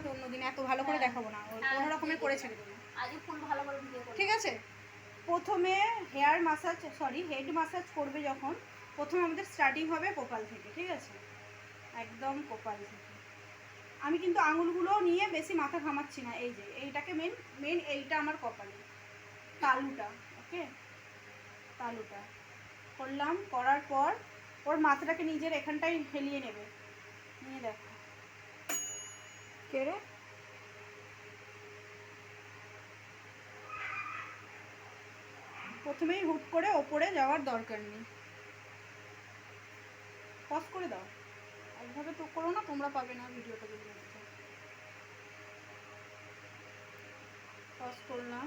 তোমাকে অন্যদিন এত ভালো করে দেখাবো না, কোনো রকমের করে ছেড়ে দেবো। আজকে ফুল ভালো করে ভিডিও করব, ঠিক আছে। প্রথমে হেড মাসাজ করবে যখন, প্রথমে আমাদের স্টার্টিং হবে কপাল থেকে, ঠিক আছে, একদম কপাল থেকে। আমি কিন্তু আঙুলগুলো নিয়ে বেশি মাথা ঘামাচ্ছি না, এই যে এইটাকে মেন এইটা আমার কপালে, তালুটা, ওকে, তালুটা করলাম। করার পর ওর মাথাটাকে নিজের এখানটাই হেলিয়ে নেবে, নিয়ে দেখো কে রে, প্রথমেই হুট করে ওপরে যাওয়ার দরকার নেই, পজ করে দাও, একভাবে তো করো না, তোমরা পাবে না ভিডিওটা যদি দেখতে। পজ করলাম।